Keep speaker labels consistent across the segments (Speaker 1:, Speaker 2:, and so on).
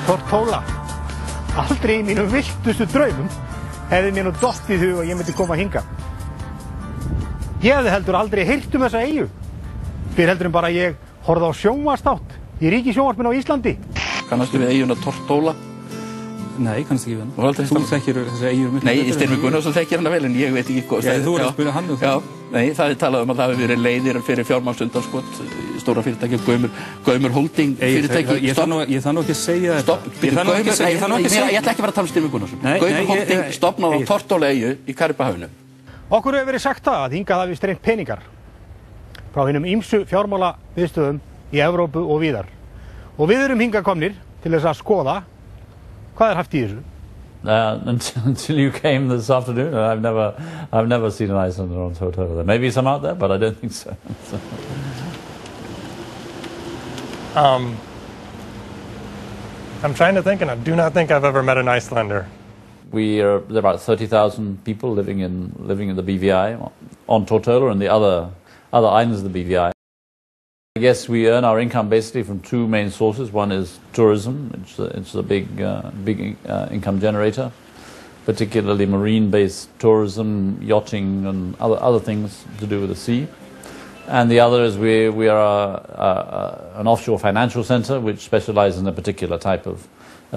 Speaker 1: Tortóla. Aldrei í mínum viltustu draumum hefði mér nú dottið í hug að ég myndi koma hingað. Ég hefði heldur aldrei heyrt þessa eyju. Fyrir heldur bara að ég horfði á sjónvarpsþátt í ríkissjónvarpinu á Íslandi.
Speaker 2: Kannastu við eyjuna Tortóla?
Speaker 3: Nei, kannski ekki við hann. Þú þekkir þessar eyjur miklu.
Speaker 2: Nei, Styrmir Gunnarsson þekkir hana vel en ég veit ekki hvað.
Speaker 3: Já, þú voru að spyrja hann um það.
Speaker 2: Já, nei, það er talað um að það hefur verið leiðir fyrir fjármagnsundanskot, stóra fyrirtæki, Gaumur Holding fyrirtæki.
Speaker 3: Ég þarf nú ekki að segja þetta.
Speaker 2: Ég ætla ekki að vera að tala um Styrmir Gunnarsson. Gaumur Holding stofnaði á Tortóla eyju í Karíbahafinu.
Speaker 1: Okkur hefur verið sagt það að hingað hafi streymt peningar frá hinum ýmsu fjármálaviðstöðum í Evrópu og víðar. Og við erum hingað komnir til þess að skoða hvað haft í þessu.
Speaker 4: Until you came this afternoon, I've never seen an Icelander on Tortóla. There may be some out there, but I don't think so.
Speaker 5: I'm trying to think, and I do not think I've ever met an Icelander.
Speaker 4: There are about 30,000 people living in the BVI on Tortóla and the other islands of the BVI. I guess we earn our income basically from two main sources. One is tourism. It's a big income generator, particularly marine-based tourism, yachting, and other things to do with the sea. And the other is we are an offshore financial center which specializes in a particular type of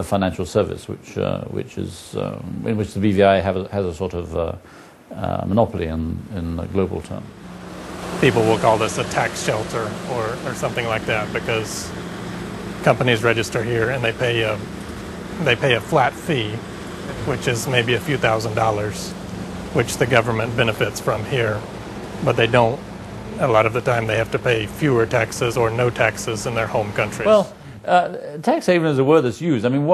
Speaker 4: financial service, which is in which the BVI has a sort of monopoly in a global term.
Speaker 5: People will call this a tax shelter or something like that because companies register here and they pay a flat fee, which is maybe a few $1,000s, which the government benefits from here, but they don't. A lot of the time they have to pay fewer taxes or no taxes in their home countries.
Speaker 4: Well, tax haven is a word that's used. I mean,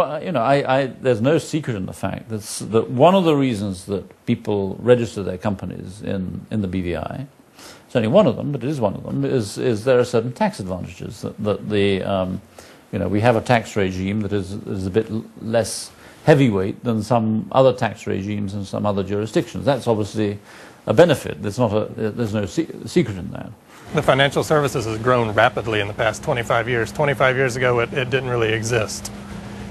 Speaker 4: there's no secret in the fact that one of the reasons that people register their companies in the BVI, it's only one of them, but it is one of them, is there are certain tax advantages that we have a tax regime that is a bit less heavyweight than some other tax regimes in some other jurisdictions. That's obviously a benefit. There's no secret in that.
Speaker 5: The financial services has grown rapidly in the past 25 years. 25 years ago, it didn't really exist.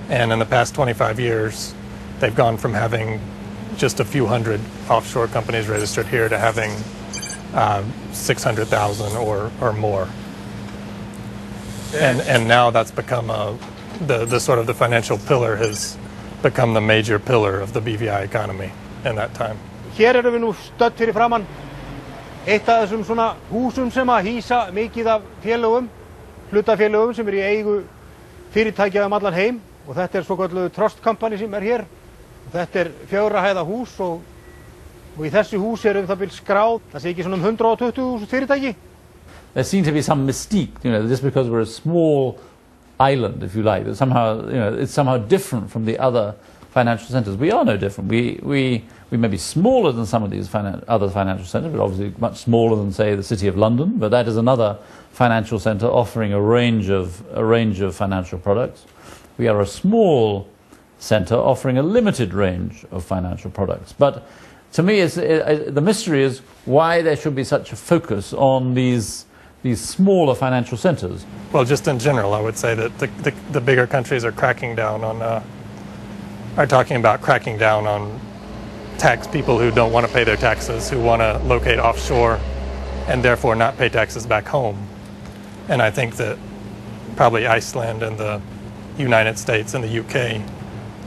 Speaker 5: And in the past 25 years, they've gone from having just a few hundred offshore companies registered here to having 600,000 or more. And now that's become the sort of the financial pillar has become the major pillar of the BVI economy in that time.
Speaker 1: Hér erum við nú stödd fyrir framann eitt af þessum svona húsum sem að hýsa mikið af félögum, hlutafélögum sem í eigu fyrirtækja allan heim og þetta svokölluð Trust Company sem hér. Og þetta 4 hæða hús og í þessu húsi það bil skráð, það sé ekki svona 120.000 fyrirtæki.
Speaker 4: There seems to be some mystique, just because we're a small island, if you like, that somehow, it's somehow different from the other financial centers. We are no different. We may be smaller than some of these other financial centers, but obviously much smaller than, say, the City of London. But that is another financial center offering a range of financial products. We are a small center offering a limited range of financial products. But to me, the mystery is why there should be such a focus on these smaller financial centers.
Speaker 5: Well, just in general, I would say that the bigger countries are cracking down on. Are talking about cracking down on tax people who don't want to pay their taxes, who want to locate offshore and therefore not pay taxes back home. And I think that probably Iceland and the United States and the UK,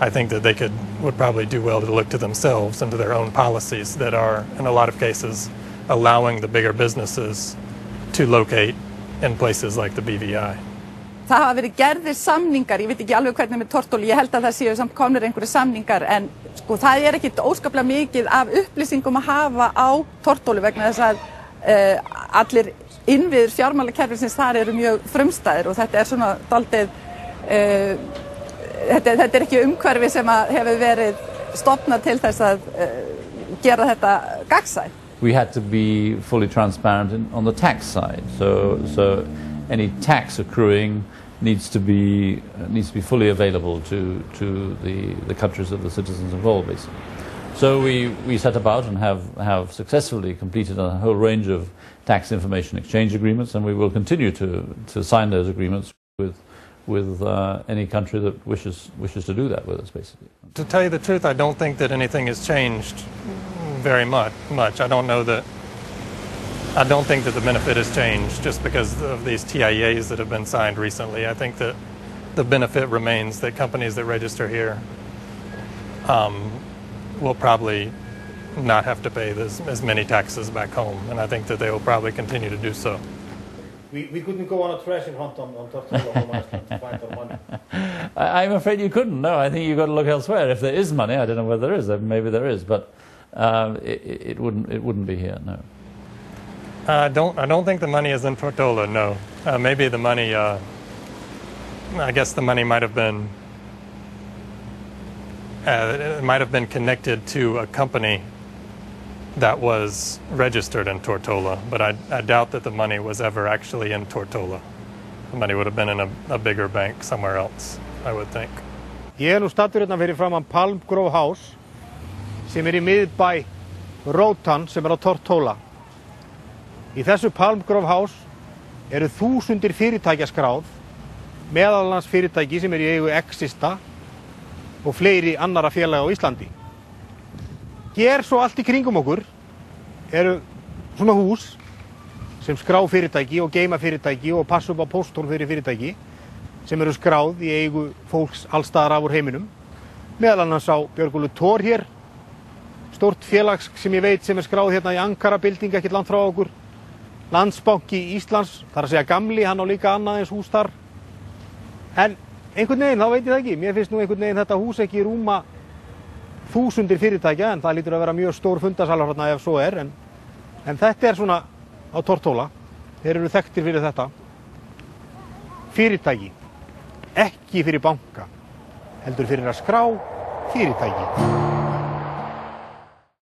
Speaker 5: I think that they would probably do well to look to themselves and to their own policies that are, in a lot of cases, allowing the bigger businesses to locate in places like the BVI.
Speaker 6: Það hafa verið gerðir samningar, ég veit ekki alveg hvernig með Tortóla, ég held að það séu samt komnir einhverjir samningar, en sko það ekkert óskaplega mikið af upplýsingum að hafa á Tortólu vegna þess að allir innviðir fjármálakerfisins þar eru mjög frumstæðir og þetta svona daldið, þetta ekki umhverfi sem hefur verið stofnað til þess að gera þetta gagnsætt.
Speaker 4: We had to be fully transparent on the tax side, so any tax accruing needs to be fully available to the countries of the citizens involved, basically. So we set about and have successfully completed a whole range of tax information exchange agreements, and we will continue to sign those agreements any country that wishes to do that with us, basically.
Speaker 5: To tell you the truth, I don't think that anything has changed very much. I don't think that the benefit has changed just because of these TIAs that have been signed recently. I think that the benefit remains that companies that register here will probably not have to pay as many taxes back home, and I think that they will probably continue to do so.
Speaker 1: We couldn't go on a treasure hunt on Tortola home Iceland to find our money.
Speaker 4: I'm afraid you couldn't. No, I think you've got to look elsewhere. If there is money, I don't know whether there is. Maybe there is, but it wouldn't be here. No.
Speaker 5: I don't think the money is in Tortola. No. Maybe the money. I guess the money might have been. It might have been connected to a company that was registered in Tortola, but I doubt that the money was ever actually in Tortola. The money would have been in a bigger bank somewhere else, I would think.
Speaker 1: Ég nú stattur hérna fyrir framan Palm Grove House sem í miðbæ Roatan sem á Tortola. Í þessu Palm Grove House eru þúsundir fyrirtækja skráð, meðal annars fyrirtæki sem í eigu Exista og fleiri annarra félaga á Íslandi. Hér svo allt í kringum okkur eru svona hús sem skrá fyrirtæki og geyma fyrirtæki og passa upp á pósthólf fyrir fyrirtæki sem eru skráð í eigu fólks allstaðar af úr heiminum. Meðal annars á Björgólfur Thor hér, stórt félags sem ég veit sem skráð hérna í Ankara building ekkert langt frá okkur. Landsbanki Íslands, þar að segja gamli, hann á líka annað eins hús þar. En einhvern veginn, þá veit ég það ekki. Mér finnst nú einhvern veginn þetta hús ekki rúma þúsundir fyrirtækja, en það lítur að vera mjög stór fundarsalar hérna ef svo en þetta svona á Tortola. Þeir eru þekktir fyrir þetta. Fyrirtæki, ekki fyrir banka, heldur fyrir að skrá fyrirtæki.